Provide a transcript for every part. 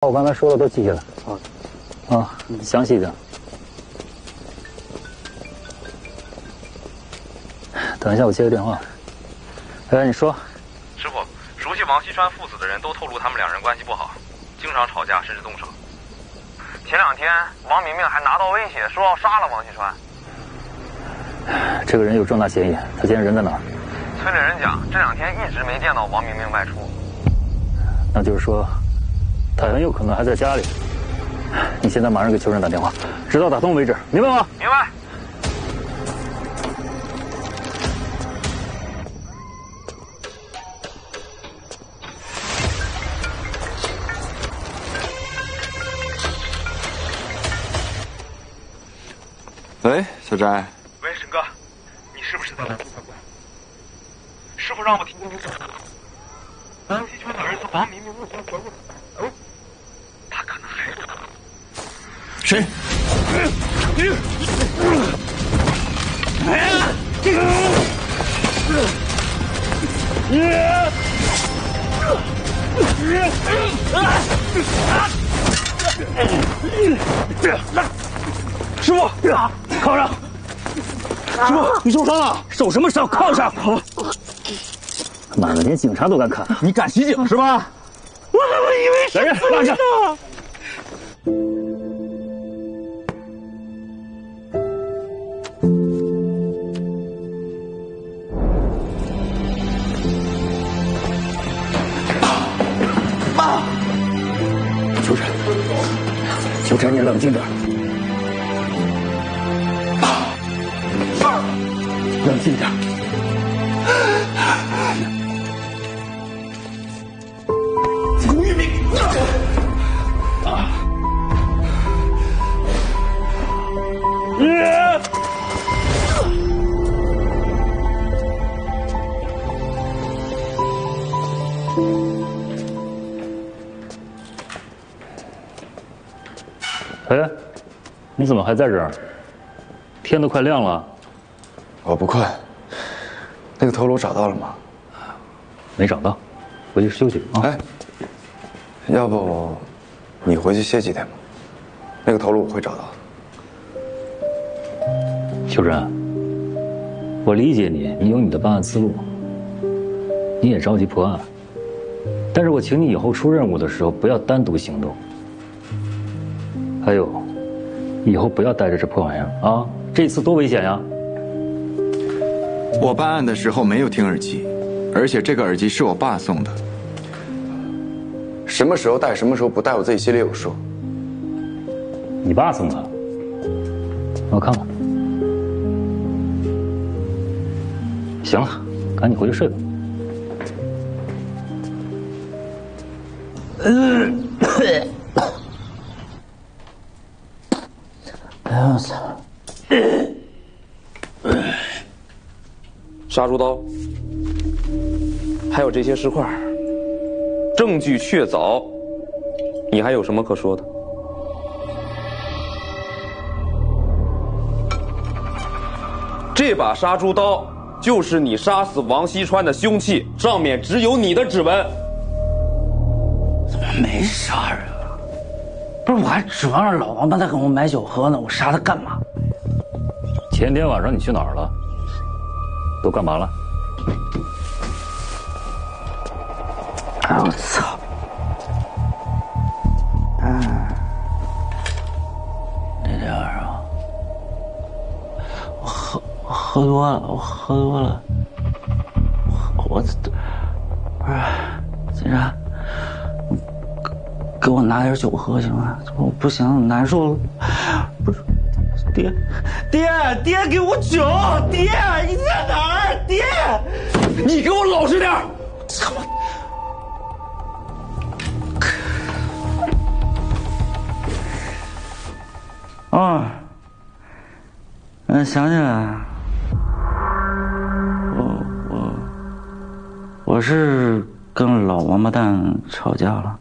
把我刚才说的都记下来。啊，详细点。等一下，我接个电话。哎，你说。师傅，熟悉王锡川父子的人都透露他们两人关系不好，经常吵架，甚至动手。前2天，王明明还拿到威胁，说要杀了王锡川。这个人有重大嫌疑，他现在人在哪儿？村里人讲，这2天一直没见到王明明外出。那就是说，他很有可能还在家里。你现在马上给邱震打电话，直到打通为止，明白吗？明白。喂，小翟。喂，沈哥，你是不是在来福快馆？师傅让我听听你讲。王锡川的儿子王明明目前活着，他可能还是谁？师傅，靠上！师傅，你受伤了？受什么伤？靠上！妈的，连警察都敢砍！你敢袭警是吧？我以为是人拉着。妈！邱震，你冷静点。冷静点。胡一鸣！哎，你怎么还在这儿？天都快亮了。我不困。那个头颅找到了吗？没找到，回去休息啊。哎，要不你回去歇几天吧？那个头颅我会找到。邱震，我理解你，你有你的办案思路，你也着急破案，但是我请你以后出任务的时候不要单独行动。还有，以后不要带着这破玩意儿啊！这次多危险呀！我办案的时候没有听耳机，而且这个耳机是我爸送的。什么时候带，什么时候不带，我自己心里有数。你爸送的？我看看。行了，赶紧回去睡吧。哎呀，我操！杀猪刀，还有这些尸块，证据确凿，你还有什么可说的？这把杀猪刀就是你杀死王锡川的凶器，上面只有你的指纹。怎么没杀人啊？不是，我还指望着老王八蛋给我买酒喝呢，我杀他干嘛？前天晚上你去哪儿了？都干嘛了？哎，我操！那天晚上我喝多了，我不是警察，给我拿点酒喝行吗？我不行，难受了。不是，爹，给我酒！爹，你在哪儿？爹，你给我老实点！操！想起来了，我是跟老王八蛋吵架了。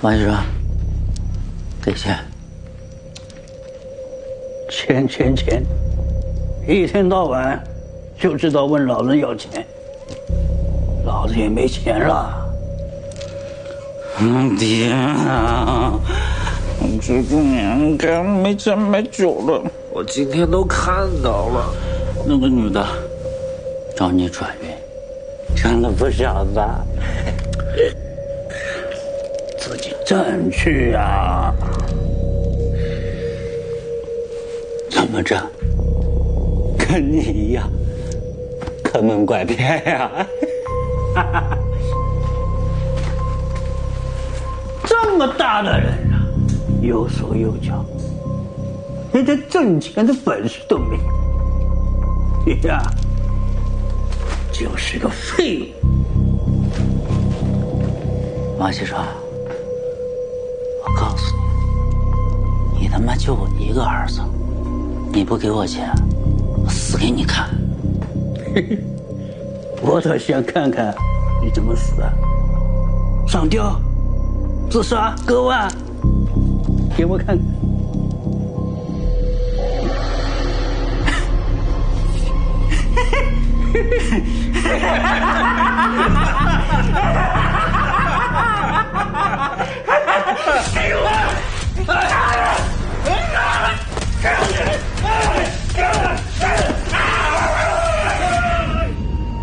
王医生，给钱，钱，一天到晚就知道问老人要钱，老子也没钱了。爹啊，这个年该没钱买酒了。我今天都看到了，那个女的找你转运，真的不晓得。自己挣去啊！怎么着？跟你一样，坑蒙拐骗呀！这么大的人啊，有手有脚，连点挣钱的本事都没有，你呀，就是个废物。王先生。我告诉你，你他妈就我一个儿子，你不给我钱，我死给你看。我倒想看看你怎么死的，上吊、自杀、割腕，给我看看。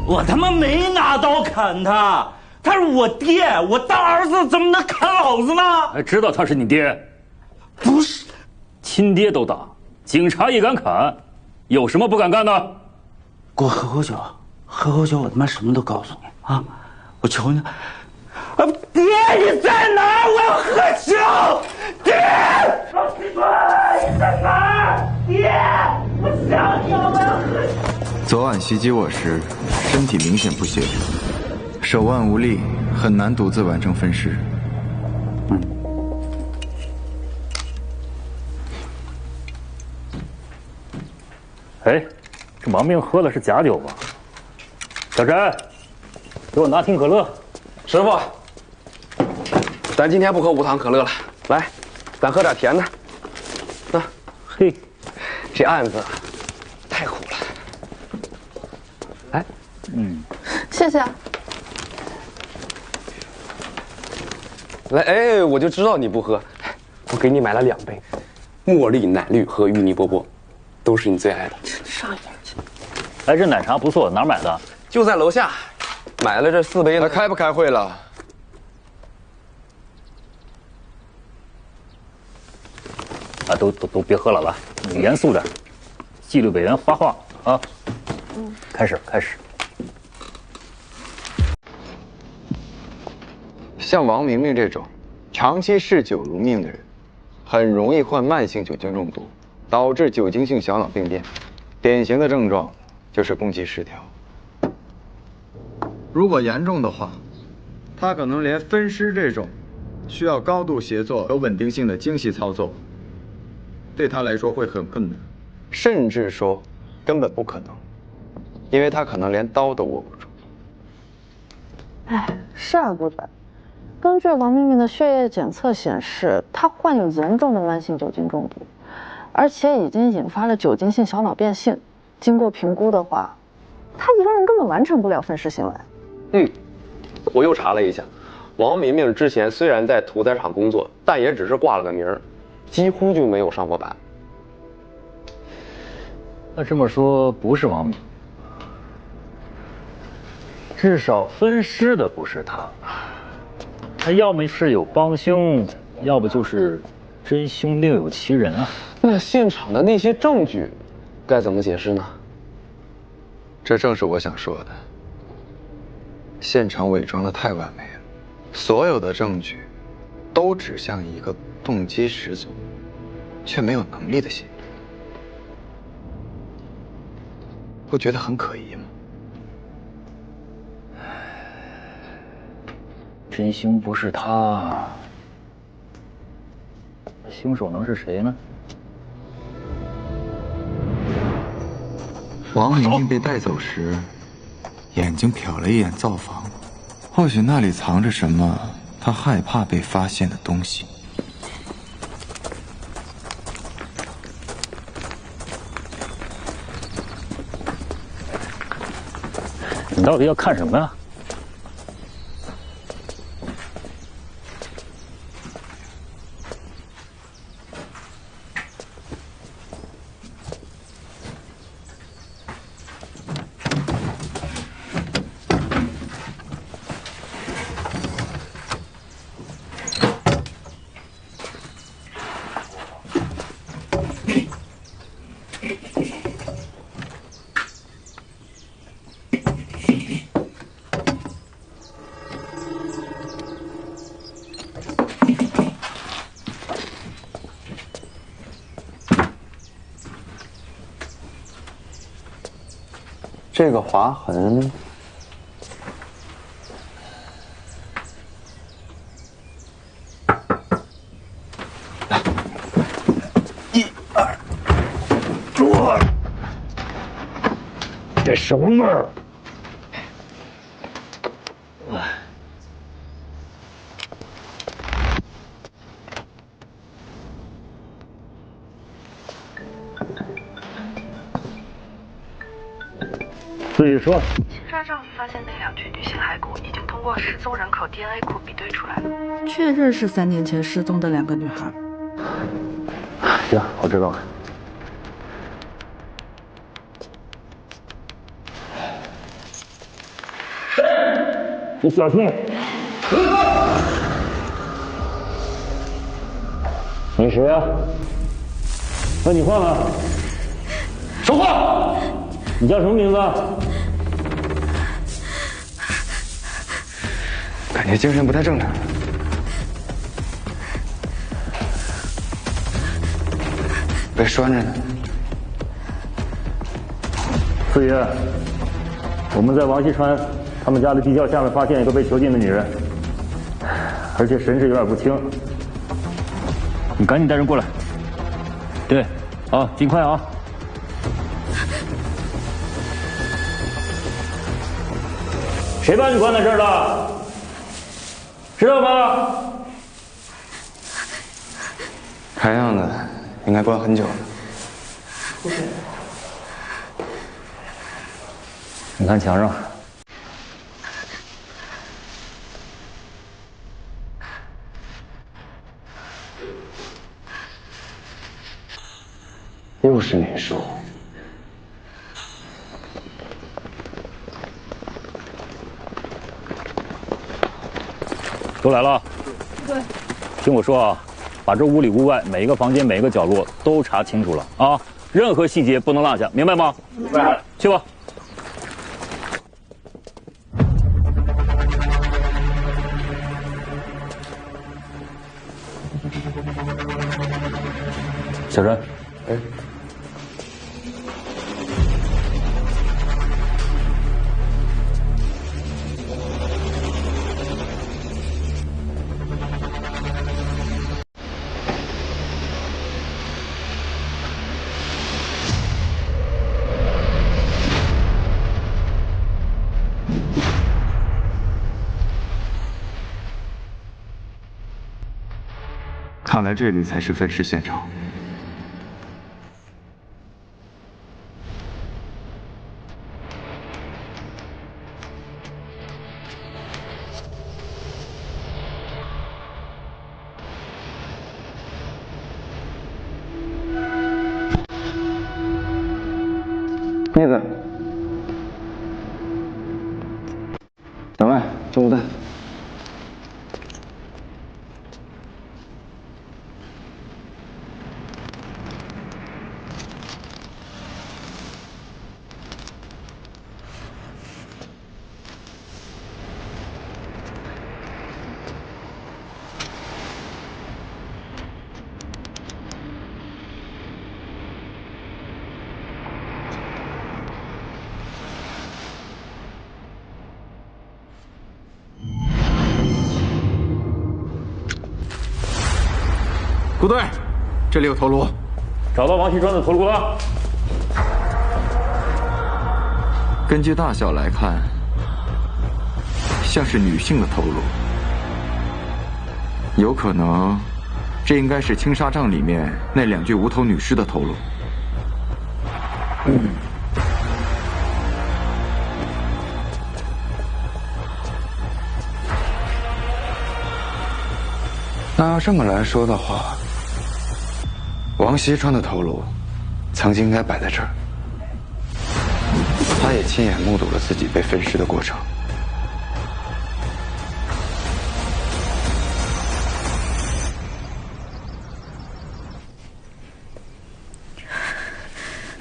我他妈没拿刀砍他，他是我爹，我当儿子怎么能砍老子呢？还知道他是你爹？不是，亲爹都打，警察也敢砍，有什么不敢干的？给我喝口酒，喝口酒，我他妈什么都告诉你啊！我求你，爹你在哪儿？我要喝酒！爹，老鸡巴你在哪儿？爹，我想你了，我要喝酒。昨晚袭击我时，身体明显不协调，手腕无力，很难独自完成分尸。哎，这王明喝的是假酒吧？小陈，给我拿瓶可乐。师傅，咱今天不喝无糖可乐了，来，咱喝点甜的。那，嘿，这案子太苦了。哎，谢谢。来，哎，我就知道你不喝，我给你买了2杯，茉莉奶绿和芋泥波波，都是你最爱的。上一点去。哎，这奶茶不错，哪儿买的？就在楼下，买了这4杯呢。开不开会了？啊，都别喝了，来，严肃点，纪律委员发话啊。开始。像王明明这种长期嗜酒如命的人，很容易患慢性酒精中毒，导致酒精性小脑病变。典型的症状就是攻击失调。如果严重的话，他可能连分尸这种需要高度协作和稳定性的精细操作，对他来说会很困难，甚至说根本不可能，因为他可能连刀都握不住。哎，是啊，顾仔。根据王明明的血液检测显示，他患有严重的慢性酒精中毒，而且已经引发了酒精性小脑变性。经过评估的话，他一个人根本完成不了分尸行为。我又查了一下，王明明之前虽然在屠宰场工作，但也只是挂了个名儿，几乎就没有上过班。那这么说，不是王明，至少分尸的不是他。他要么是有帮凶，要不就是真凶另有其人啊。那现场的那些证据，该怎么解释呢？这正是我想说的。现场伪装的太完美了，所有的证据都指向一个动机十足，却没有能力的嫌疑人，不觉得很可疑吗？真凶不是他，凶手能是谁呢？王明明被带走时，眼睛瞟了一眼灶房，或许那里藏着什么他害怕被发现的东西。你到底要看什么呀？这个划痕，来，1、2、3，这什么味儿？所以说，新刷账发现那2具女性骸骨已经通过失踪人口 DNA 库比对出来了，确认是3年前失踪的2个女孩。行，我知道了。你小心！你谁呀？问你话呢？说话！你叫什么名字？感觉精神不太正常。被拴着呢。四爷，我们在王锡川他们家的地窖下面发现一个被囚禁的女人，而且神志有点不清。你赶紧带人过来。对，啊，尽快啊！谁把你关在这儿的？知道吗？看样子应该关很久了。你看墙上。又是年兽。都来了。对。听我说啊，把这屋里屋外每一个房间每一个角落都查清楚了啊，任何细节不能落下，明白吗？明白。去吧。小陈。哎。看来这里才是分尸现场。妹子，小麦，中午蛋。部队，这里有头颅，找到王锡川的头颅了。根据大小来看，像是女性的头颅。有可能，这应该是青纱帐里面那2具无头女尸的头颅。那要这么来说的话，王锡川的头颅曾经应该摆在这儿，他也亲眼目睹了自己被分尸的过程。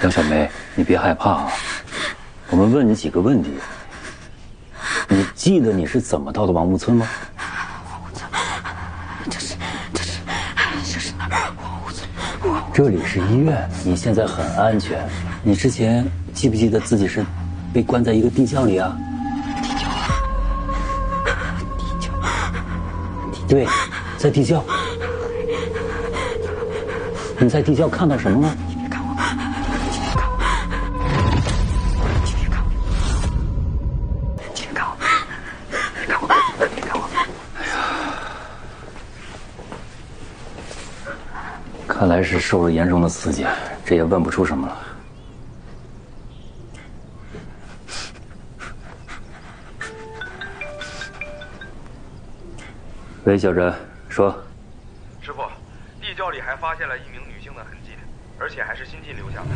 杨小梅，你别害怕啊，我们问你几个问题。你记得你是怎么到的王木村吗？这里是医院，你现在很安全。你之前记不记得自己是被关在一个地窖里啊？地窖。对，在地窖。你在地窖看到什么了？看来是受了严重的刺激，这也问不出什么了。喂，小陈，说。师傅，地窖里还发现了一名女性的痕迹，而且还是新近留下的。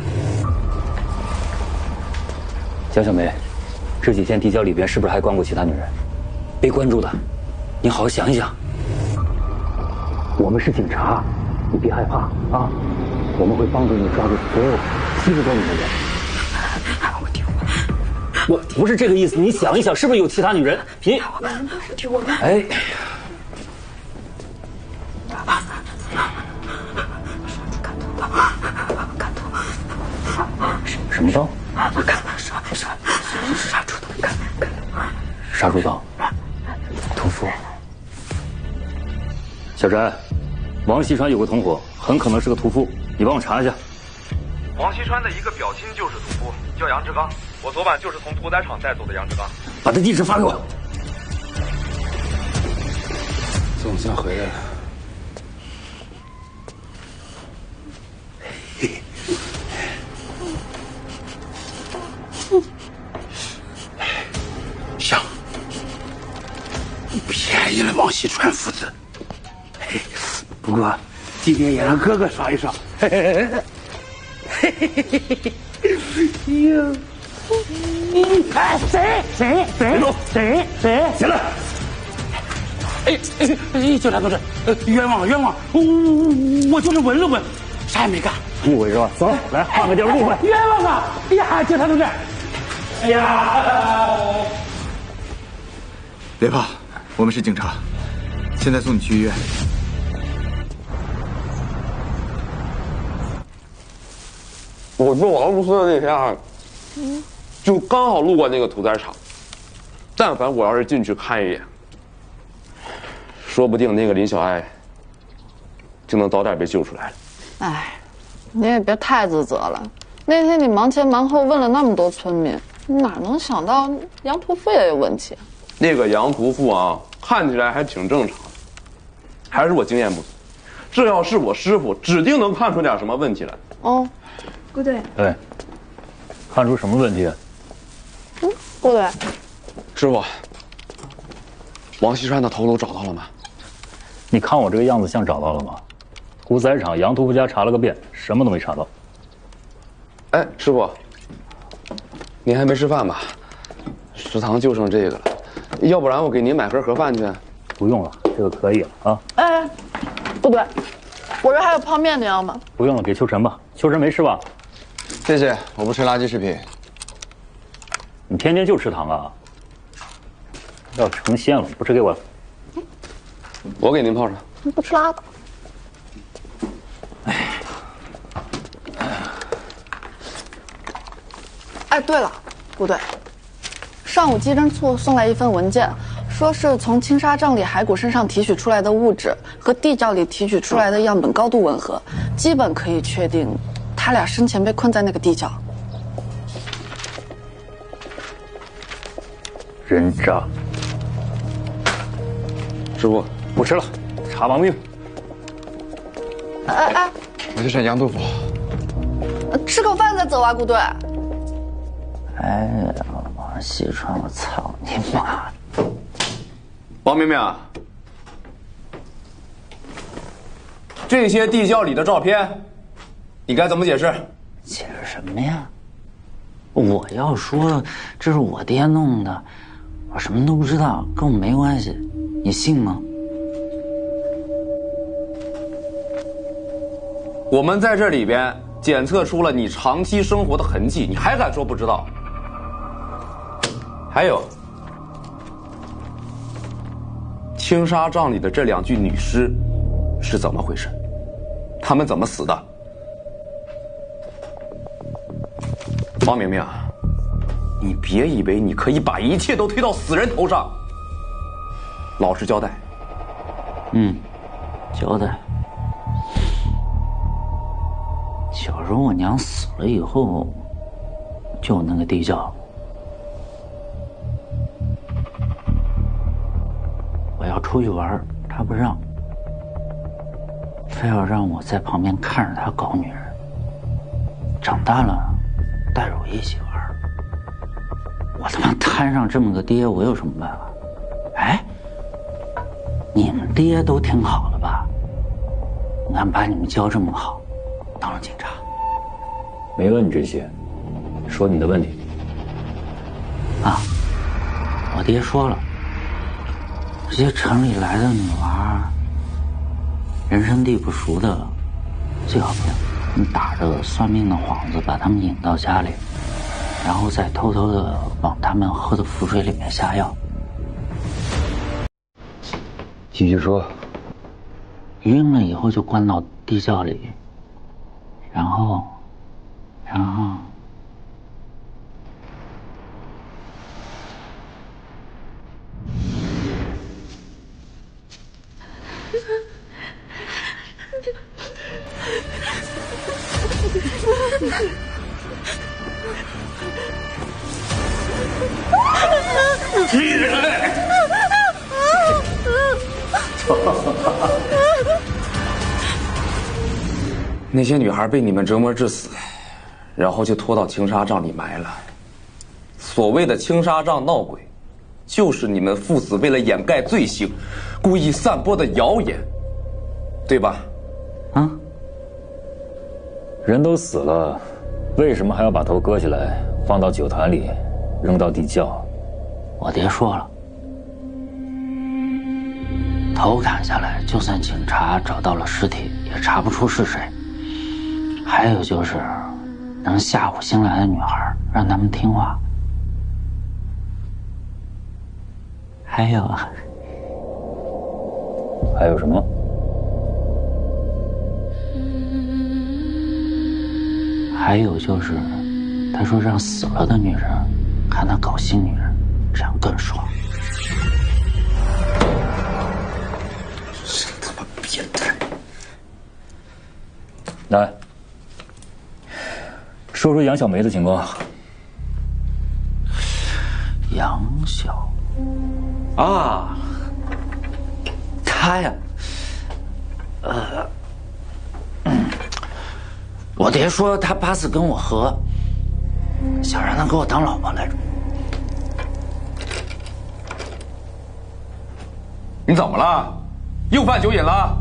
江小梅，这几天地窖里边是不是还关过其他女人？被关注的，你好好想一想。我们是警察。你别害怕啊！我们会帮助你抓住所有欺负过你的人。我不是这个意思，你想一想，是不是有其他女人？你哎，什么刀？杀猪刀。屠夫。小翟。王锡川有个同伙，很可能是个屠夫，你帮我查一下。王锡川的一个表亲就是屠夫，叫杨志刚。我昨晚就是从屠宰场带走的杨志刚。把他地址发给我。总算回来了。行，便宜了王锡川父子。不过，今天也让哥哥爽一爽。嘿嘿嘿嘿嘿嘿嘿！哟，哎，谁？行了。警察同志，冤枉，我就是闻了闻，啥也没干。误会是吧？走，来换个地儿误会。冤枉啊！哎呀，警察同志，哎呀！别怕，我们是警察，现在送你去医院。我去王木村的那天，就刚好路过那个屠宰场。但凡我要是进去看一眼，说不定那个林小爱就能早点被救出来了。哎，你也别太自责了。那天你忙前忙后问了那么多村民，哪能想到杨屠夫也有问题？那个杨屠夫啊，看起来还挺正常的，还是我经验不足。这要是我师傅，指定能看出点什么问题来。哦。顾队，哎，看出什么问题？顾队，师傅，王锡川的头颅找到了吗？你看我这个样子像找到了吗？屠宰场杨屠夫家查了个遍，什么都没查到。哎，师傅，您还没吃饭吧？食堂就剩这个了，要不然我给您买盒饭去。不用了，这个可以了啊。哎，顾队，我这还有泡面，你要吗？不用了，给秋晨吧。秋晨没吃吧？谢谢，我不吃垃圾食品。你天天就吃糖啊？要成仙了，不吃给我。我给您泡上。你不吃拉倒。哎，对了，顾队，上午技侦处送来一份文件，说是从青纱帐里骸骨身上提取出来的物质和地窖里提取出来的样本高度吻合，基本可以确定他俩生前被困在那个地窖。人渣。师傅，不吃了，查王命。我去沈阳督府。吃口饭再走啊，顾队。哎呀，王西川，我操你妈！王明明，这些地窖里的照片，你该怎么解释？解释什么呀？我要说这是我爹弄的，我什么都不知道，跟我没关系，你信吗？我们在这里边检测出了你长期生活的痕迹，你还敢说不知道？还有，青纱帐里的这2具女尸是怎么回事？她们怎么死的？王明明，你别以为你可以把一切都推到死人头上。老实交代。交代。小时候我娘死了以后，就有那个地窖。我要出去玩，她不让，非要让我在旁边看着她搞女人。长大了，带着我一起玩。我他妈摊上这么个爹，我有什么办法？哎，你们爹都挺好的吧？你看把你们教这么好，当了警察。没问你这些，说你的问题。啊，我爹说了，这些城里来的女娃，人生地不熟的，最好不要。你打着算命的幌子把他们引到家里，然后再偷偷的往他们喝的符水里面下药。继续说。晕了以后就关到地窖里，然后你人类！那些女孩被你们折磨致死，然后就拖到青纱帐里埋了。所谓的青纱帐闹鬼，就是你们父子为了掩盖罪行，故意散播的谣言，对吧？啊，人都死了，为什么还要把头割下来放到酒坛里，扔到地窖？我爹说了，头砍下来，就算警察找到了尸体，也查不出是谁。还有就是能吓唬新来的女孩，让她们听话。还有什么？还有就是，他说让死了的女人看他搞新女人，这样更爽。真他妈变态！来，说说杨小梅的情况。杨小啊，她呀，我爹说他8次跟我和，想让她给我当老婆来着。你怎么了？又犯酒瘾了？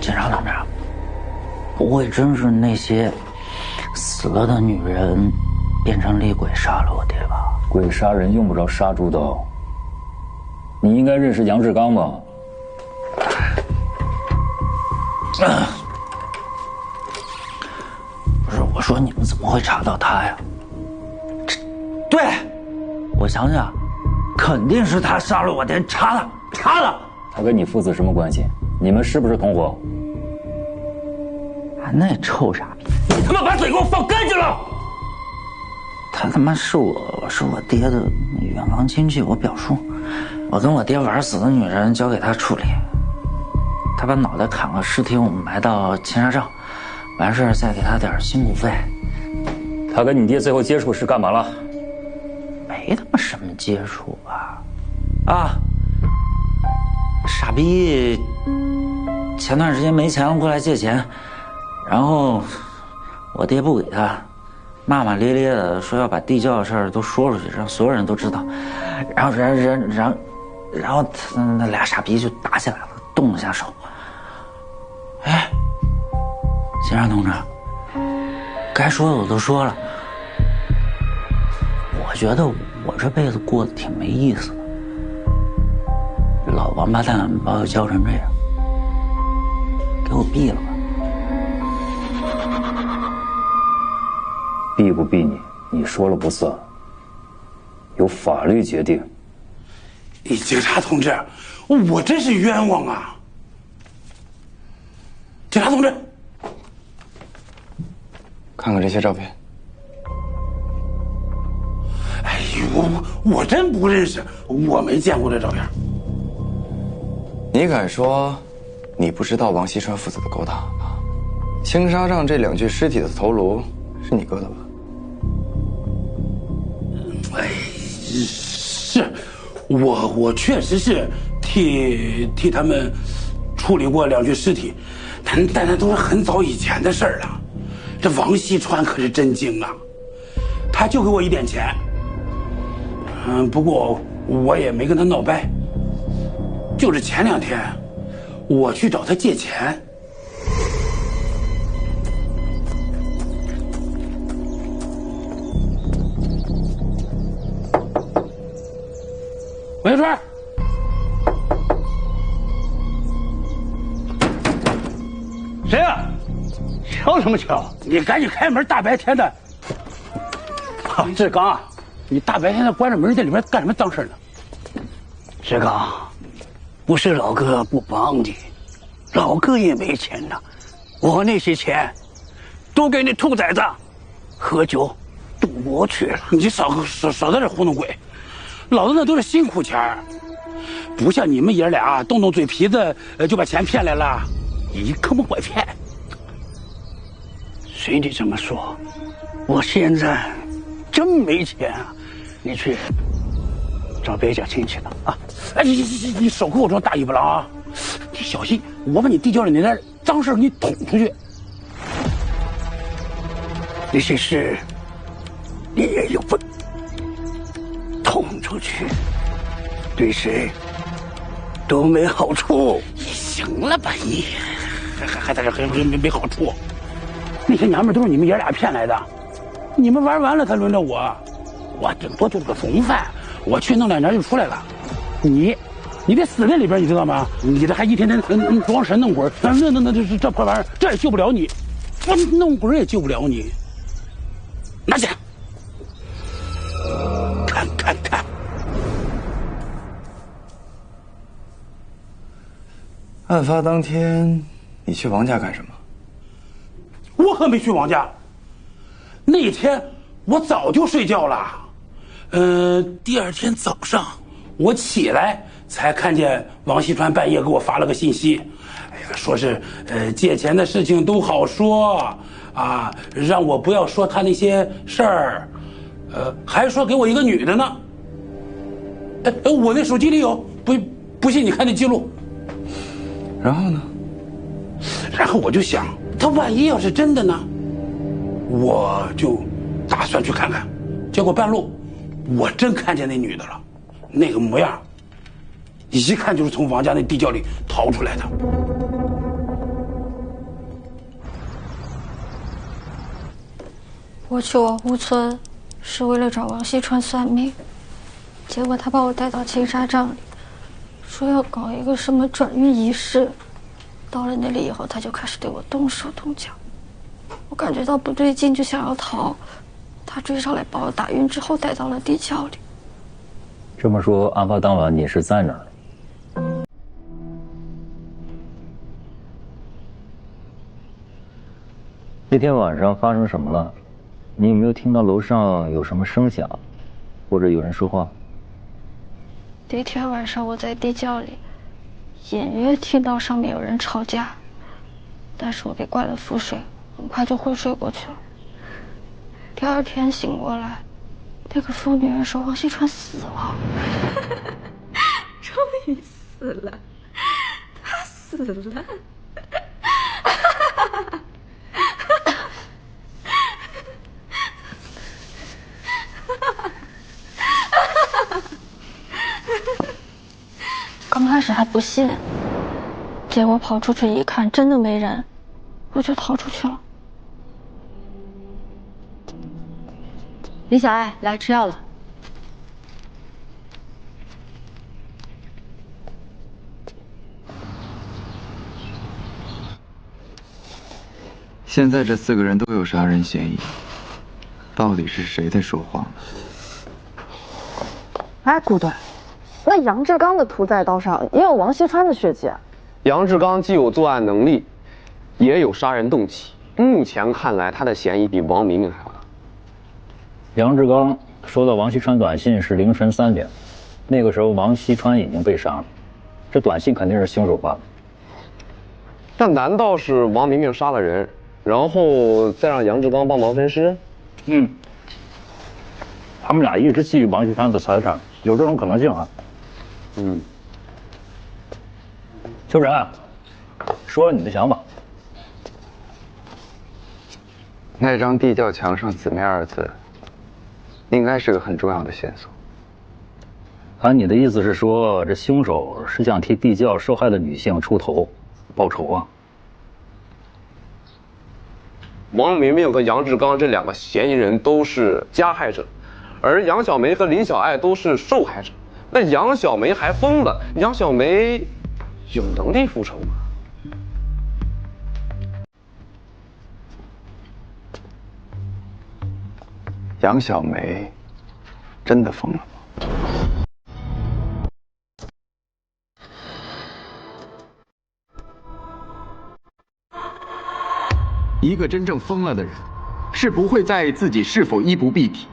警察同志，不会真是那些死了的女人变成厉鬼杀了我爹吧？鬼杀人用不着杀猪刀。你应该认识杨志刚吧？不是，我说你们怎么会查到他呀？对，我想想，肯定是他杀了我爹，查的。他跟你父子什么关系？你们是不是同伙？啊，那臭傻逼！你他妈把嘴给我放干净了！他他妈是我爹的远房亲戚，我表叔。我跟我爹玩死的女人交给他处理，他把脑袋砍了，尸体我们埋到青纱帐，完事再给他点辛苦费。他跟你爹最后接触是干嘛了？没他妈什么接触吧？啊，傻逼前段时间没钱了过来借钱，然后我爹不给他，骂骂咧咧的说要把地窖的事儿都说出去，让所有人都知道。然后那俩傻逼就打起来了，动了下手。哎，金山同志，该说的我都说了。我觉得我这辈子过得挺没意思的，老王八蛋把我教成这样，给我毙了吧！毙不毙你说了不算，由法律决定。警察同志，我真是冤枉啊！警察同志，看看这些照片。哎呦，我真不认识，我没见过这照片。你敢说你不知道王锡川父子的勾当啊？青纱帐这2具尸体的头颅是你割的吧？哎，是，我确实是替他们处理过2具尸体，但那都是很早以前的事儿了。这王锡川可是真精啊，他就给我1点钱。不过我也没跟他闹掰。就是前2天，我去找他借钱。王锡川，谁呀？敲什么敲？你赶紧开门！大白天的。志刚啊，你大白天的关着门在里面干什么脏事呢？志刚，不是老哥不帮你，老哥也没钱呐。我那些钱都给那兔崽子喝酒赌博去了。你少在这糊弄鬼！老子那都是辛苦钱儿，不像你们爷俩动动嘴皮子就把钱骗来了，你可不会骗。随你这么说，我现在真没钱啊！你去找别家亲戚了啊！哎，你少给我装大尾巴狼啊！你小心，我把你地窖里那点脏事给你捅出去。那些事你也有份，捅出去对谁都没好处。你行了吧你？还在这还没好处？那些娘们都是你们爷俩骗来的，你们玩完了才轮着我，我顶多就是个从犯，我去弄2年就出来了。你得死在里边，你知道吗？你这还一天天装神弄鬼，那这破玩意儿，这也救不了你，我弄鬼也救不了你。拿去，看。案发当天，你去王家干什么？我可没去王家。那天我早就睡觉了，第2天早上我起来才看见王锡川半夜给我发了个信息，哎呀，说是借钱的事情都好说啊，让我不要说他那些事儿，还说给我一个女的呢。我那手机里有，不信你看那记录。然后呢？然后我就想，他万一要是真的呢？我就打算去看看，结果半路我真看见那女的了，那个模样，一看就是从王家那地窖里逃出来的。我去王湖村是为了找王锡川算命，结果他把我带到青纱帐里，说要搞一个什么转运仪式。到了那里以后，他就开始对我动手动脚，我感觉到不对劲，就想要逃。他追上来把我打晕之后带到了地窖里。这么说，案发当晚你是在哪儿？那天晚上发生什么了？你有没有听到楼上有什么声响，或者有人说话？那天晚上我在地窖里，隐约听到上面有人吵架，但是我被灌了符水，很快就昏睡过去了。第2天醒过来，那个疯女人说王锡川死了。终于死了，死了。刚开始还不信，结果跑出去一看，真的没人，我就逃出去了。李小爱，来吃药了。现在这4个人都有杀人嫌疑，到底是谁在说谎？哎，顾队，那杨志刚的屠宰刀上也有王锡川的血迹。杨志刚既有作案能力，也有杀人动机。目前看来，他的嫌疑比王明明还要大。杨志刚收到王锡川短信是凌晨3点，那个时候王锡川已经被杀了，这短信肯定是凶手发的。但难道是王明明杀了人，然后再让杨志刚帮忙分尸？他们俩一直觊觎王锡川的财产，有这种可能性啊。秋仁，说说你的想法。那张地窖墙上“姊妹”2字，应该是个很重要的线索。按你的意思是说，这凶手是想替地窖受害的女性出头，报仇啊？王明明和杨志刚这2个嫌疑人都是加害者，而杨小梅和林小爱都是受害者。那杨小梅还疯了，杨小梅有能力复仇吗？杨小梅真的疯了吗？一个真正疯了的人，是不会在意自己是否衣不蔽体，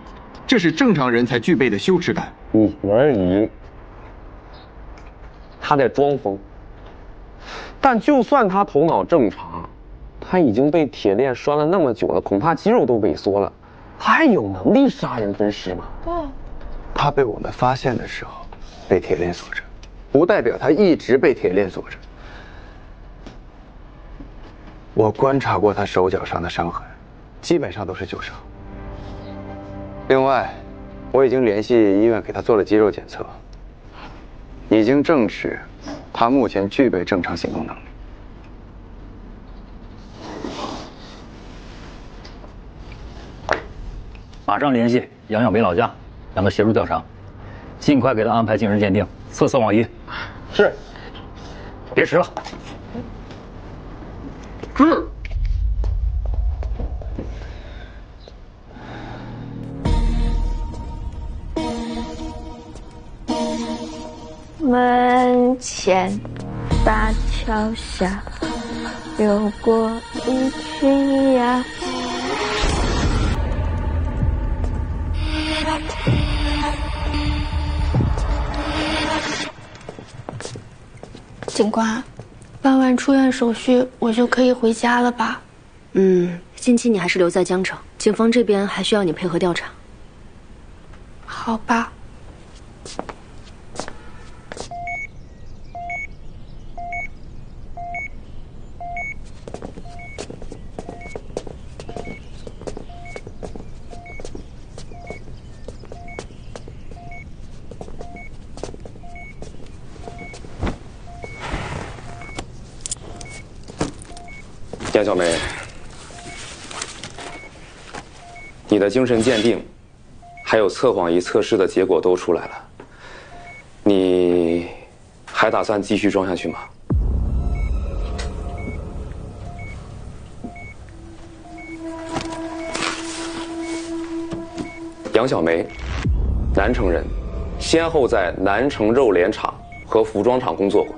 这是正常人才具备的羞耻感。而已，他在装疯。但就算他头脑正常，他已经被铁链拴了那么久了，恐怕肌肉都萎缩了，他还有能力杀人分尸吗？他被我们发现的时候被铁链锁着，不代表他一直被铁链锁着。我观察过他手脚上的伤痕，基本上都是旧伤。另外，我已经联系医院给他做了肌肉检测，已经证实他目前具备正常行动能力。马上联系杨小梅老家，让他协助调查，尽快给他安排精神鉴定，测色网仪。是，别迟了。门前大桥下，流过一群鸭。警官，办完出院手续，我就可以回家了吧？近期你还是留在江城，警方这边还需要你配合调查。好吧。杨小梅，你的精神鉴定还有测谎仪测试的结果都出来了，你还打算继续装下去吗？杨小梅，南城人，先后在南城肉联厂和服装厂工作过，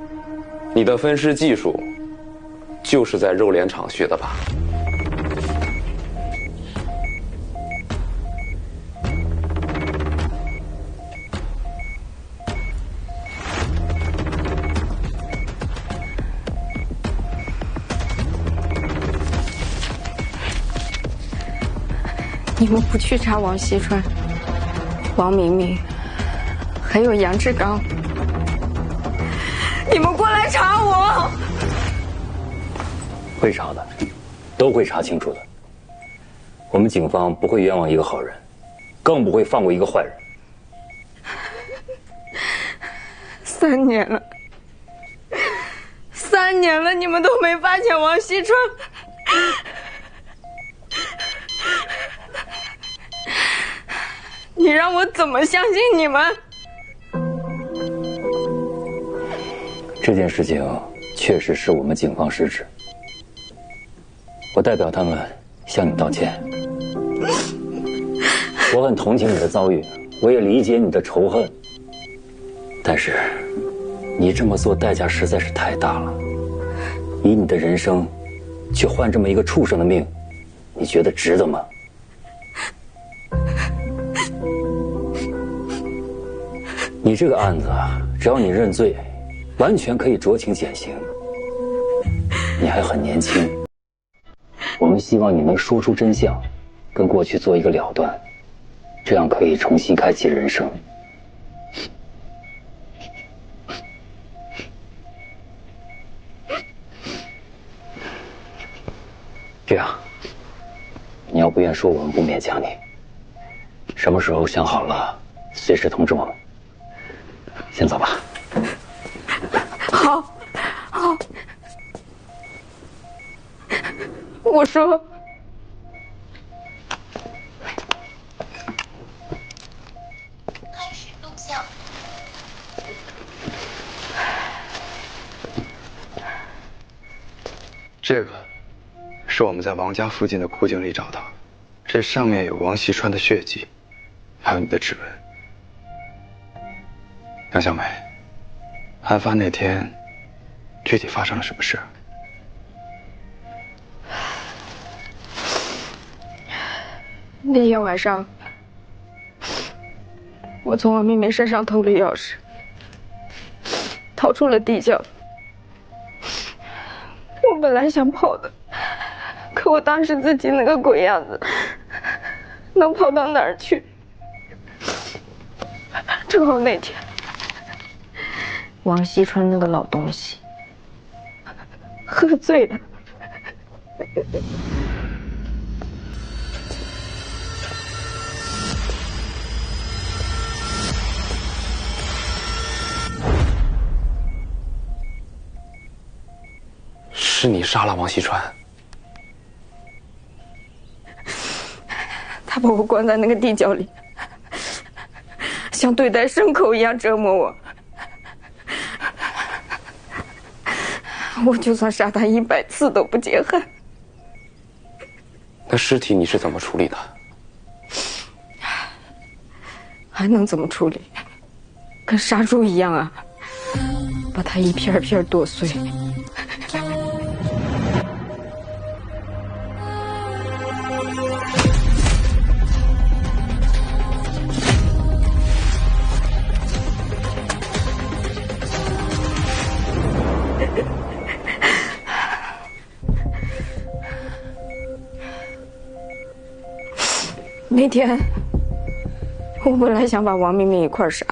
你的分尸技术就是在肉联厂学的吧？你们不去查王锡川、王明明，还有杨志刚，你们过来查我！会查的，都会查清楚的。我们警方不会冤枉一个好人，更不会放过一个坏人。3年了，3年了，你们都没发现王锡川。你让我怎么相信你们？这件事情确实是我们警方失职，我代表他们向你道歉。我很同情你的遭遇，我也理解你的仇恨，但是你这么做代价实在是太大了。以你的人生去换这么一个畜生的命，你觉得值得吗？你这个案子啊，只要你认罪，完全可以酌情减刑。你还很年轻，我们希望你能说出真相，跟过去做一个了断，这样可以重新开启人生。这样，你要不愿说，我们不勉强你。什么时候想好了，随时通知我们。先走吧。好，好。我说，开始录像。这个是我们在王家附近的枯井里找到的，这上面有王锡川的血迹，还有你的指纹。杨小梅，案发那天具体发生了什么事？那天晚上，我从我妹妹身上偷了钥匙，逃出了地窖。我本来想跑的，可我当时自己那个鬼样子，能跑到哪儿去？正好那天，王锡川那个老东西喝醉了。是你杀了王锡川？他把我关在那个地窖里，像对待牲口一样折磨我。我就算杀他100次都不解恨。那尸体你是怎么处理的？还能怎么处理？跟杀猪一样啊，把它一片片剁碎。那天，我本来想把王明明一块杀，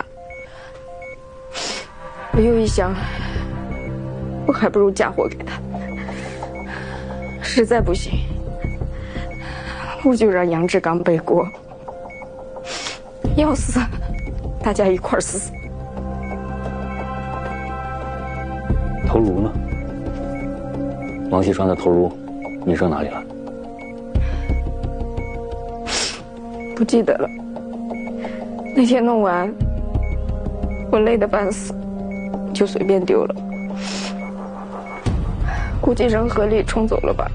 我又一想，我还不如嫁祸给他。实在不行，我就让杨志刚背锅。要死，大家一块死。头颅呢？王锡川的头颅，你扔哪里了？不记得了。那天弄完，我累得半死，就随便丢了。估计扔河里冲走了吧。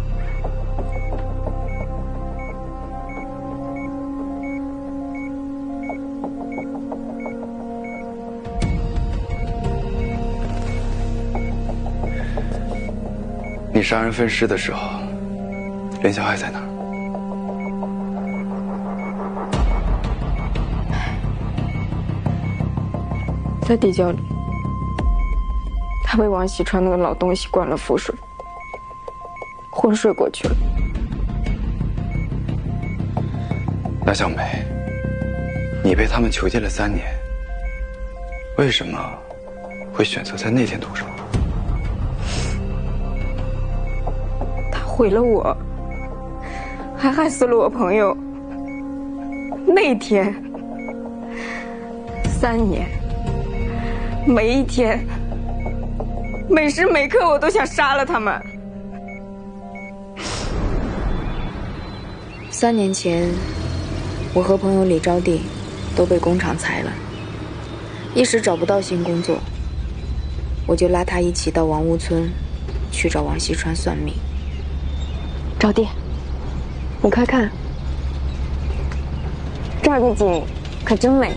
你杀人分尸的时候，连小海在哪儿？在地窖里，他被王锡川那个老东西灌了符水，昏睡过去了。杨小梅，你被他们囚禁了3年，为什么会选择在那天动手？毁了我，还害死了我朋友。那天，3年，每一天，每时每刻，我都想杀了他们。3年前，我和朋友李招娣都被工厂裁了，一时找不到新工作，我就拉他一起到王屋村去找王锡川算命。招娣，你快看，这儿的景可真美。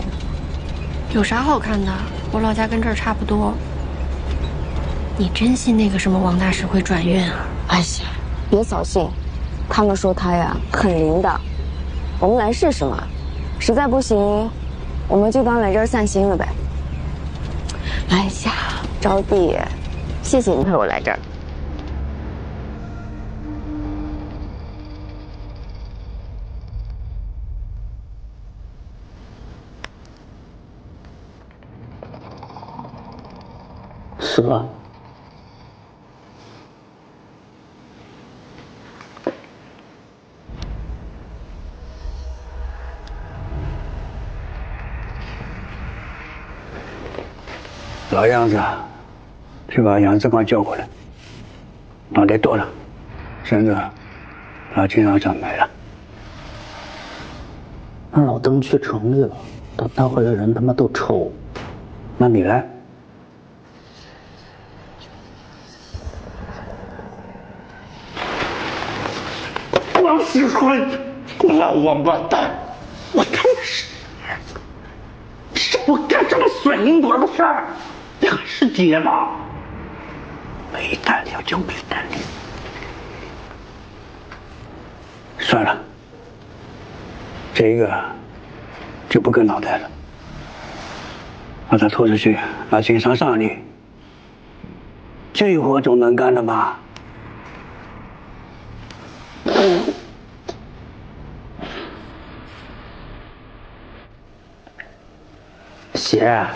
有啥好看的？我老家跟这儿差不多。你真信那个什么王大师会转运啊？哎呀，别扫兴，他们说他呀很灵的。我们来试试嘛，实在不行，我们就当来这儿散心了呗。哎呀，招娣，谢谢你陪我来这儿。是吧？老样子，去把杨志刚叫过来，脑袋剁了，身子把经销商买了。那老邓去城里了，他会的人他妈都抽。那你来。王锡川，老王八蛋！我他妈是我干这么损人多的事儿，你还是爹吗？没胆量就没胆量。算了，这个就不跟脑袋了，把他拖出去，拿经商上你，这活总能干了吧？鞋。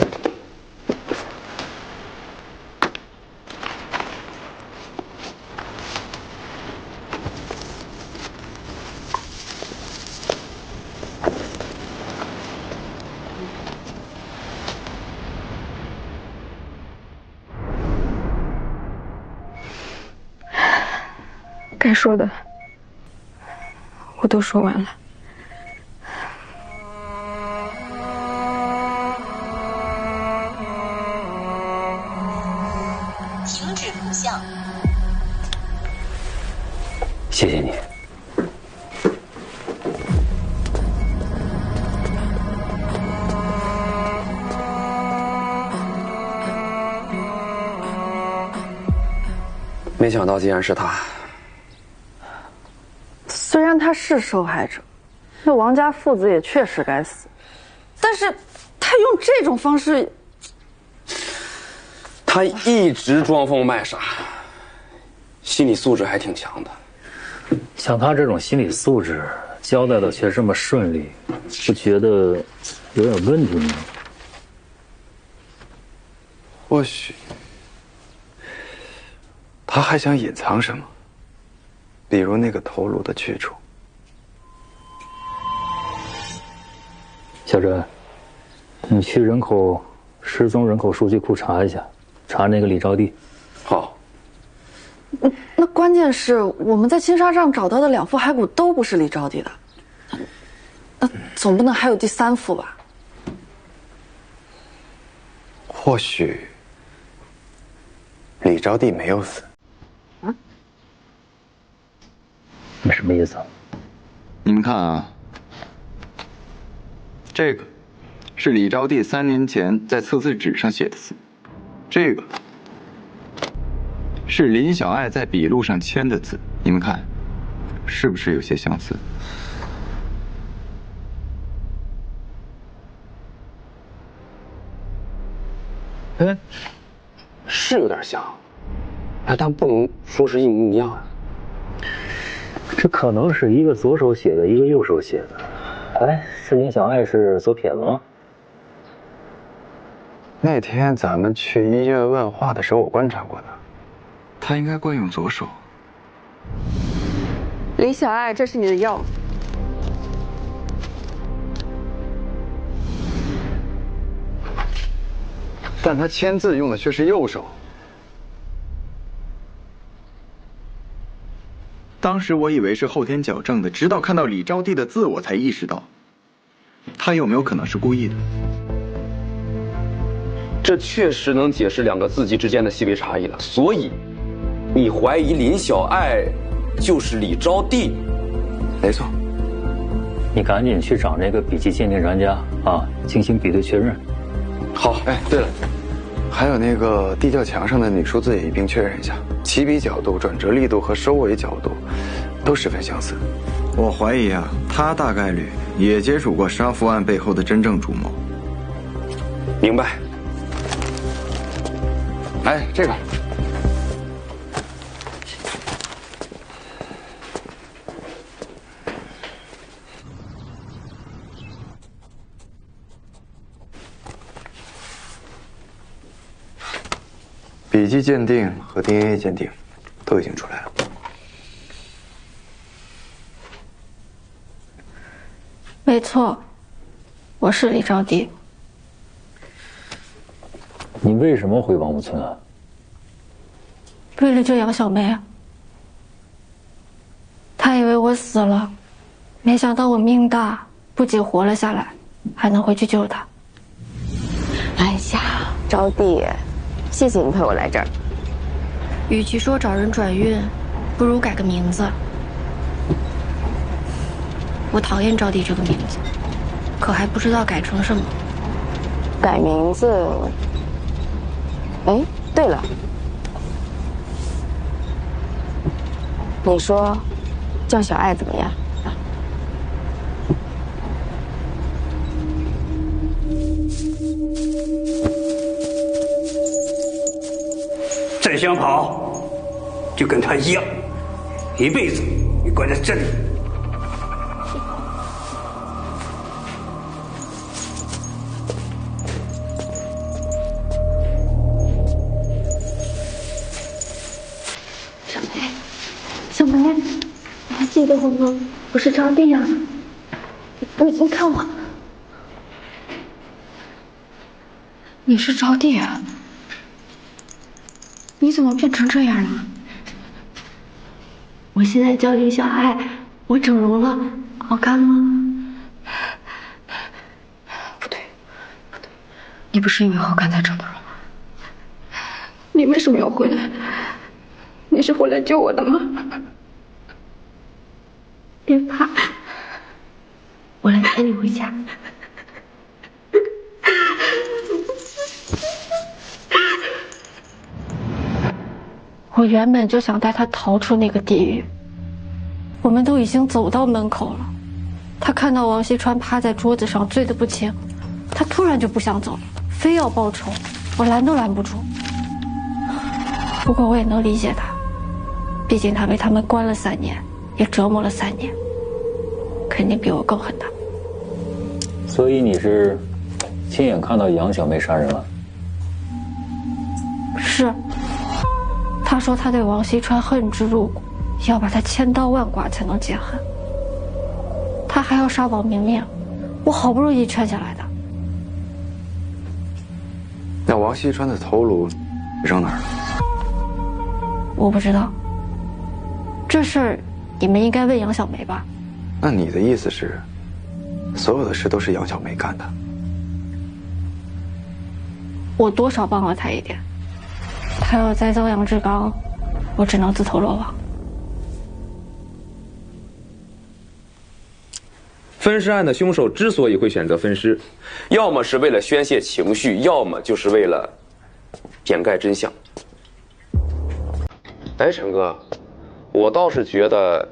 该说的我都说完了。停止录像。谢谢你。没想到竟然是他。虽然他是受害者，那王家父子也确实该死，但是他用这种方式，他一直装疯卖傻，心理素质还挺强的。像他这种心理素质，交代的却这么顺利，不觉得有点问题吗？或许他还想隐藏什么，比如那个头颅的去处。小珍，你去失踪人口数据库查一下，查那个李招娣。好。那关键是我们在金沙上找到的2副骸骨都不是李招娣的，那总不能还有第3副吧？或许李招娣没有死。啊？你什么意思啊？你们看啊，这个是李招娣3年前在测字纸上写的字，这个是林小爱在笔录上签的字，你们看，是不是有些相似？哎，是有点像，哎，但不能说是一模一样啊。这可能是一个左手写的，一个右手写的。哎，是林小爱是左撇子吗？那天咱们去医院问话的时候，我观察过他，他应该惯用左手。李小爱，这是你的药。但他签字用的却是右手。当时我以为是后天矫正的，直到看到李招娣的字，我才意识到，他有没有可能是故意的？这确实能解释两个字迹之间的细微差异了。所以，你怀疑林小爱就是李招娣？没错。你赶紧去找那个笔迹鉴定专家啊，进行比对确认。好，哎，对了，还有那个地窖墙上的女数字也一并确认一下，起笔角度、转折力度和收尾角度都十分相似。我怀疑啊，他大概率也接触过杀夫案背后的真正主谋。明白。哎，这个。笔迹鉴定和 DNA 鉴定都已经出来了。没错，我是李招娣。你为什么回王屋村啊？为了救杨小梅。他以为我死了，没想到我命大，不仅活了下来，还能回去救他。哎呀，招娣。谢谢你陪我来这儿。与其说找人转运，不如改个名字。我讨厌招娣这个名字，可还不知道改成什么。改名字？哎，对了，你说叫小爱怎么样？再想跑，就跟他一样，一辈子你关在这里。小梅，小梅，你还记得我吗？我是招娣啊，你先看我。你是招娣啊？你怎么变成这样了？我现在叫李小爱，我整容了，好看吗？不对，不对，你不是因为好看才整的容吗？你为什么要回来？你是回来救我的吗？别怕，我来接你回家。我原本就想带他逃出那个地狱。我们都已经走到门口了，他看到王锡川趴在桌子上醉得不轻，他突然就不想走了，非要报仇，我拦都拦不住。不过我也能理解他，毕竟他被他们关了3年，也折磨了3年，肯定比我更恨他。所以你是亲眼看到杨小梅杀人了？是。他说他对王锡川恨之入骨，要把他千刀万剐才能解恨。他还要杀王明明，我好不容易劝下来的。那王锡川的头颅扔哪儿了？我不知道。这事儿你们应该问杨小梅吧？那你的意思是，所有的事都是杨小梅干的？我多少帮了他一点。他要再遭杨志刚，我只能自投罗网。分尸案的凶手之所以会选择分尸，要么是为了宣泄情绪，要么就是为了掩盖真相。哎，陈哥，我倒是觉得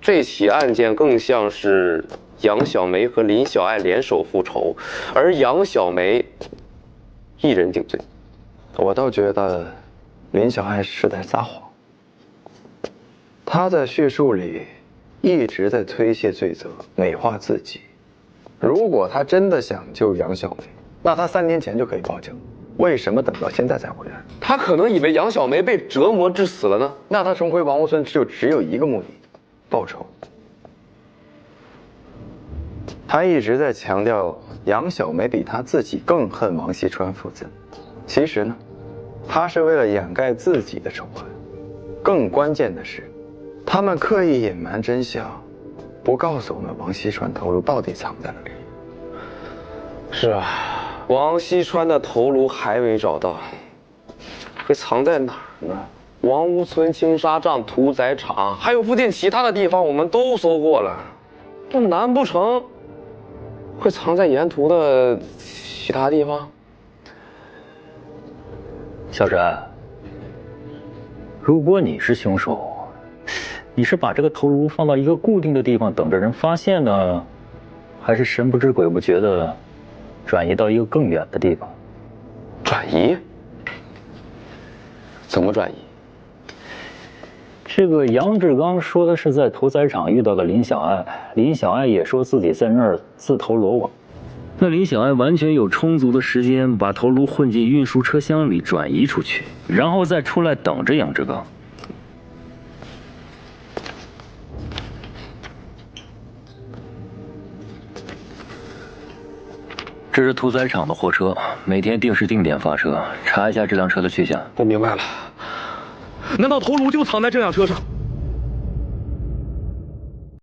这起案件更像是杨小梅和林小爱联手复仇，而杨小梅一人顶罪。我倒觉得林小爱是在撒谎，她在叙述里一直在推卸罪责，美化自己。如果她真的想救杨小梅，那她3年前就可以报警，为什么等到现在才回来？她可能以为杨小梅被折磨致死了呢。那她重回王屋村只有一个目的，报仇。他一直在强调杨小梅比他自己更恨王锡川父子，其实呢，他是为了掩盖自己的仇恨。更关键的是，他们刻意隐瞒真相，不告诉我们王锡川头颅到底藏在哪里。是啊，王锡川的头颅还没找到，会藏在哪儿呢？王屋村、青纱帐、屠宰场，还有附近其他的地方，我们都搜过了。这难不成会藏在沿途的其他地方？小山，如果你是凶手，你是把这个头颅放到一个固定的地方等着人发现呢，还是神不知鬼不觉的转移到一个更远的地方？转移？怎么转移？这个杨志刚说的是在屠宰场遇到了林小爱，林小爱也说自己在那儿自投罗网。那林小爱完全有充足的时间把头颅混进运输车厢里转移出去，然后再出来等着杨志刚。这是屠宰场的货车，每天定时定点发车，查一下这辆车的去向。我明白了，难道头颅就藏在这辆车上？